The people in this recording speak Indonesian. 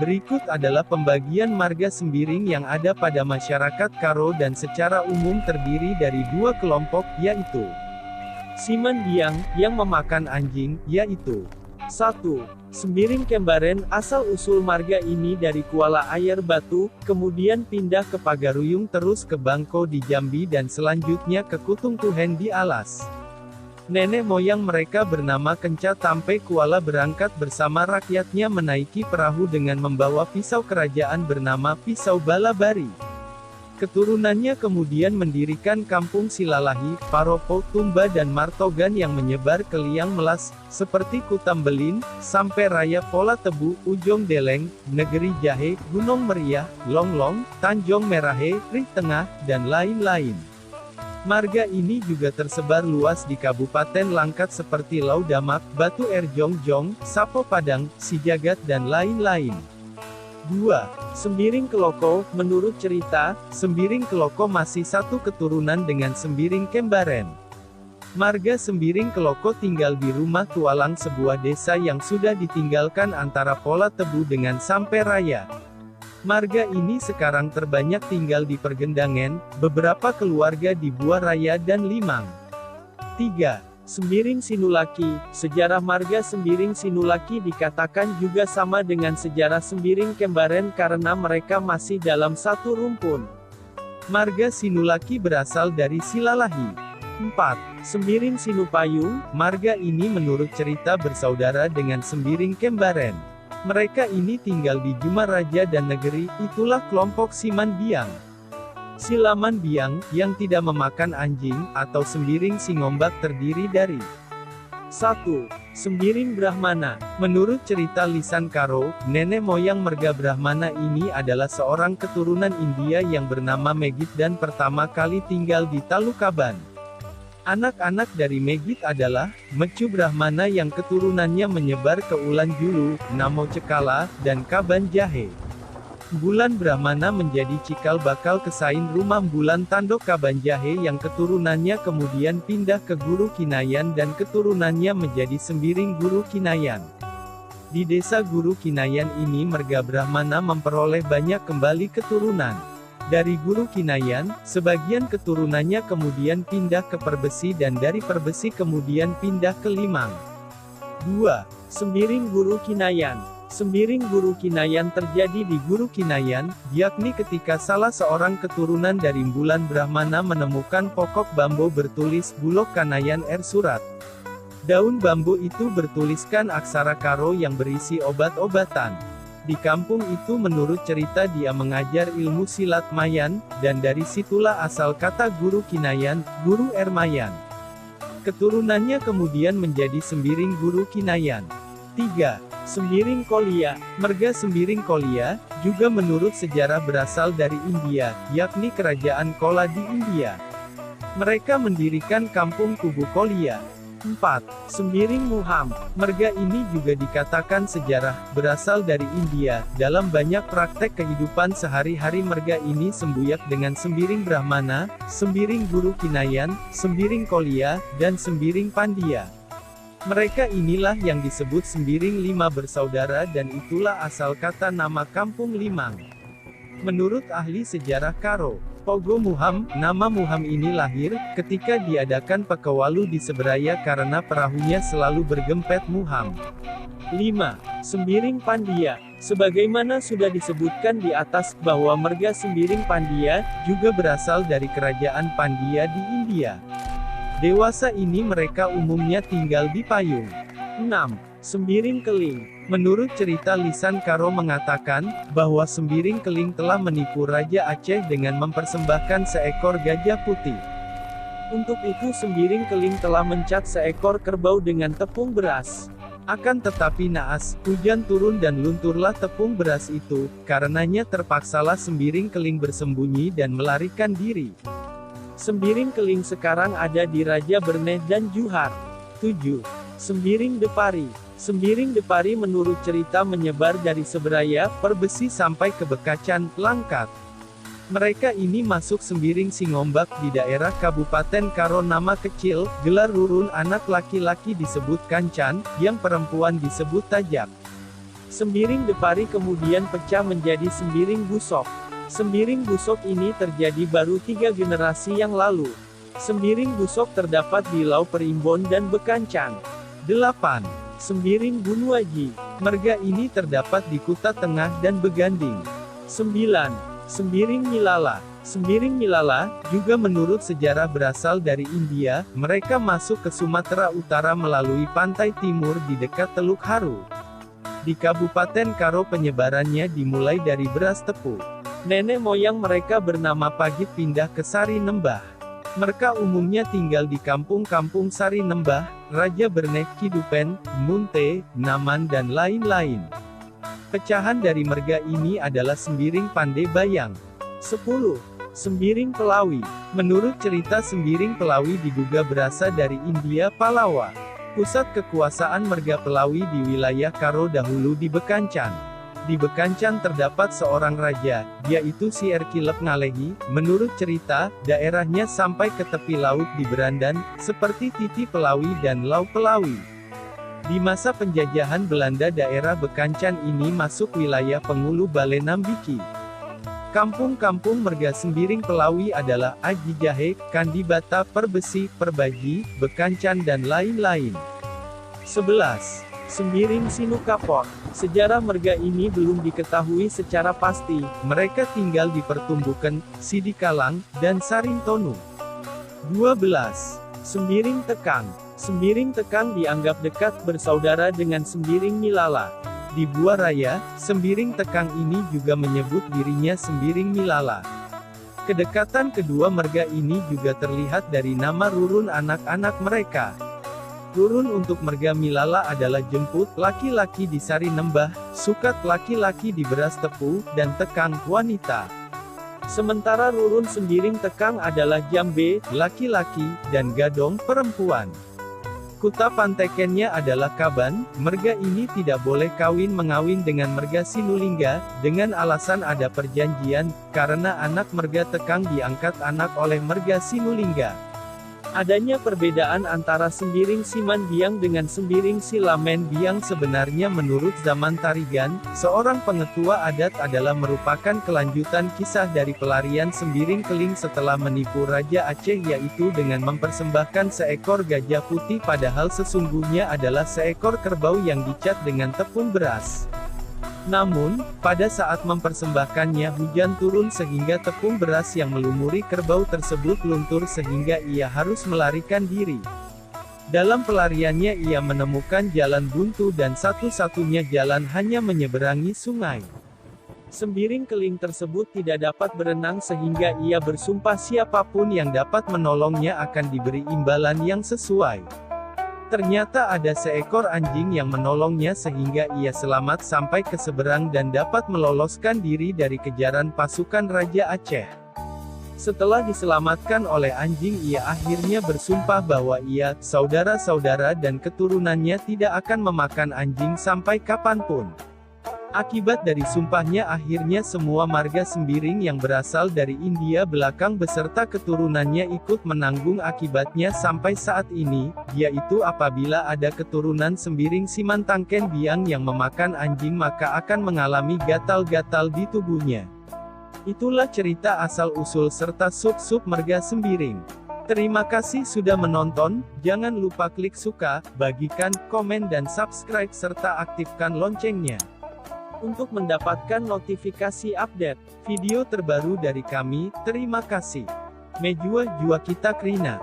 Berikut adalah pembagian marga Sembiring yang ada pada masyarakat Karo dan secara umum terdiri dari dua kelompok, yaitu Siman Biang, yang memakan anjing, yaitu 1. Sembiring Kembaren. Asal-usul marga ini dari Kuala Air Batu, kemudian pindah ke Pagaruyung terus ke Bangko di Jambi dan selanjutnya ke Kutung Tuhen di Alas. Nenek moyang mereka bernama Kenca Tampe Kuala berangkat bersama rakyatnya menaiki perahu dengan membawa pisau kerajaan bernama Pisau Balabari. Keturunannya kemudian mendirikan kampung Silalahi, Paropo, Tumba dan Martogan yang menyebar ke liang melas, seperti Kutambelin, sampai Raya Pola Tebu, Ujong Deleng, Negeri Jahe, Gunung Meriah, Longlong, Tanjong Merahe, Ri Tengah, dan lain-lain. Marga ini juga tersebar luas di Kabupaten Langkat seperti Laudamak, Batu Erjongjong, Sapo Padang, Sijagat dan lain-lain. 2. Sembiring Keloko. Menurut cerita, Sembiring Keloko masih satu keturunan dengan Sembiring Kembaren. Marga Sembiring Keloko tinggal di Rumah Tualang, sebuah desa yang sudah ditinggalkan antara Pola Tebu dengan Sampai Raya. Marga ini sekarang terbanyak tinggal di Pergendangan, beberapa keluarga di Buah Raya dan Limang. 3. Sembiring Sinulaki. Sejarah marga Sembiring Sinulaki dikatakan juga sama dengan sejarah Sembiring Kembaren karena mereka masih dalam satu rumpun. Marga Sinulaki berasal dari Silalahi. 4. Sembiring Sinupayung. Marga ini menurut cerita bersaudara dengan Sembiring Kembaren. Mereka ini tinggal di Jumaraja dan Negeri, itulah kelompok Siman Biang. Silaman Biang, yang tidak memakan anjing, atau Sembiring Singombak terdiri dari 1. Sembiring Brahmana. Menurut cerita lisan Karo, nenek moyang merga Brahmana ini adalah seorang keturunan India yang bernama Megit dan pertama kali tinggal di Talukaban. Anak-anak dari Megit adalah Mecu Brahmana yang keturunannya menyebar ke Ulan Julu, Namo Cekala, dan Kaban Jahe. Bulan Brahmana menjadi cikal bakal kesain rumah Bulan Tandok Kaban Jahe yang keturunannya kemudian pindah ke Guru Kinayan dan keturunannya menjadi Sembiring Guru Kinayan. Di desa Guru Kinayan ini merga Brahmana memperoleh banyak kembali keturunan. Dari Guru Kinayan, sebagian keturunannya kemudian pindah ke Perbesi dan dari Perbesi kemudian pindah ke Limang. 2. Sembiring Guru Kinayan. Sembiring Guru Kinayan terjadi di Guru Kinayan, yakni ketika salah seorang keturunan dari Bulan Brahmana menemukan pokok bambu bertulis Bulok Kanayan Surat. Daun bambu itu bertuliskan aksara Karo yang berisi obat-obatan. Di kampung itu menurut cerita dia mengajar ilmu silat Mayan, dan dari situlah asal kata Guru Kinayan, Guru Mayan. Keturunannya kemudian menjadi Sembiring Guru Kinayan. 3. Sembiring Kolia. Marga Sembiring Kolia, juga menurut sejarah berasal dari India, yakni Kerajaan Kola di India. Mereka mendirikan kampung Kubu Kolia. 4. Sembiring Muham. Marga ini juga dikatakan sejarah, berasal dari India. Dalam banyak praktek kehidupan sehari-hari marga ini sembuyak dengan Sembiring Brahmana, Sembiring Guru Kinayan, Sembiring Kolia, dan Sembiring Pandia. Mereka inilah yang disebut Sembiring Lima bersaudara dan itulah asal kata nama kampung Limang. Menurut ahli sejarah Karo, Pogo Muham, nama Muham ini lahir, ketika diadakan Pekewalu di Seberaya karena perahunya selalu bergempet Muham. 5. Sembiring Pandia. Sebagaimana sudah disebutkan di atas, bahwa marga Sembiring Pandia, juga berasal dari kerajaan Pandia di India. Dewasa ini mereka umumnya tinggal di payung. 6. Sembiring Keling. Menurut cerita lisan Karo mengatakan, bahwa Sembiring Keling telah menipu Raja Aceh dengan mempersembahkan seekor gajah putih. Untuk itu Sembiring Keling telah mencat seekor kerbau dengan tepung beras. Akan tetapi naas, hujan turun dan lunturlah tepung beras itu, karenanya terpaksalah Sembiring Keling bersembunyi dan melarikan diri. Sembiring Keling sekarang ada di Raja Berneh dan Juhar. 7. Sembiring Depari. Sembiring Depari menurut cerita menyebar dari Seberaya, Perbesi sampai ke Bekacan, Langkat. Mereka ini masuk Sembiring Singombak di daerah Kabupaten Karo. Nama kecil, gelar Rurun, anak laki-laki disebut Kancan, yang perempuan disebut Tajak. Sembiring Depari kemudian pecah menjadi sembiring busok. Sembiring busok ini terjadi baru 3 generasi yang lalu. Sembiring busok terdapat di Lau Perimbon dan Bekancan. 8. Sembiring Bunuaji. Marga ini terdapat di Kuta Tengah dan Beganding. 9. Sembiring Milala. Sembiring Milala, juga menurut sejarah berasal dari India, mereka masuk ke Sumatera Utara melalui pantai timur di dekat Teluk Haru. Di Kabupaten Karo penyebarannya dimulai dari beras tepung. Nenek moyang mereka bernama Pagit pindah ke Sari Nembah. Mereka umumnya tinggal di kampung-kampung Sari Nembah, Raja Bernek Kidupen, Munte, Naman dan lain-lain. Pecahan dari marga ini adalah Sembiring Pandey Bayang. 10. Sembiring Pelawi. Menurut cerita Sembiring Pelawi diduga berasal dari India Palawa. Pusat kekuasaan marga Pelawi di wilayah Karo dahulu di Bekancan. Di Bekancan terdapat seorang raja, yaitu Si Erkilep Ngalehi. Menurut cerita, daerahnya sampai ke tepi laut di Berandan, seperti Titi Pelawi dan Lau Pelawi. Di masa penjajahan Belanda daerah Bekancan ini masuk wilayah Pengulu Bale Nambiki. Kampung-kampung marga Sembiring Pelawi adalah Aji Jahe, Kandibata, Perbesi, Perbaji, Bekancan dan lain-lain. 11. Sembiring Sinukapot. Sejarah marga ini belum diketahui secara pasti, mereka tinggal di Pertumbukan, Sidikalang, dan Sarintonu. 12. Sembiring Tekang. Sembiring Tekang dianggap dekat bersaudara dengan Sembiring Milala. Di Buah Raya, Sembiring Tekang ini juga menyebut dirinya Sembiring Milala. Kedekatan kedua marga ini juga terlihat dari nama Rurun anak-anak mereka. Rurun untuk marga Milala adalah Jemput, laki-laki di Sari Nembah, Sukat laki-laki di Beras Tepu, dan Tekang, wanita. Sementara Rurun Sembiring Tekang adalah Jambe, laki-laki, dan Gadong, perempuan. Kuta pantekennya adalah Kaban. Marga ini tidak boleh kawin-mengawin dengan marga Sinulingga, dengan alasan ada perjanjian, karena anak marga Tekang diangkat anak oleh marga Sinulingga. Adanya perbedaan antara Sembiring Siman Biang dengan Sembiring Silamen Biang sebenarnya menurut Zaman Tarigan, seorang pengetua adat adalah merupakan kelanjutan kisah dari pelarian Sembiring Keling setelah menipu Raja Aceh, yaitu dengan mempersembahkan seekor gajah putih padahal sesungguhnya adalah seekor kerbau yang dicat dengan tepung beras. Namun, pada saat mempersembahkannya hujan turun sehingga tepung beras yang melumuri kerbau tersebut luntur sehingga ia harus melarikan diri. Dalam pelariannya ia menemukan jalan buntu dan satu-satunya jalan hanya menyeberangi sungai. Sembiring Keling tersebut tidak dapat berenang sehingga ia bersumpah siapapun yang dapat menolongnya akan diberi imbalan yang sesuai. Ternyata ada seekor anjing yang menolongnya sehingga ia selamat sampai ke seberang dan dapat meloloskan diri dari kejaran pasukan Raja Aceh. Setelah diselamatkan oleh anjing, ia akhirnya bersumpah bahwa ia, saudara-saudara dan keturunannya tidak akan memakan anjing sampai kapanpun. Akibat dari sumpahnya akhirnya semua marga Sembiring yang berasal dari India belakang beserta keturunannya ikut menanggung akibatnya sampai saat ini, yaitu apabila ada keturunan Sembiring Simantangken Biang yang memakan anjing maka akan mengalami gatal-gatal di tubuhnya. Itulah cerita asal-usul serta sub-sub marga Sembiring. Terima kasih sudah menonton, jangan lupa klik suka, bagikan, komen dan subscribe serta aktifkan loncengnya. Untuk mendapatkan notifikasi update video terbaru dari kami, terima kasih. Mejua Jua Kita Krina.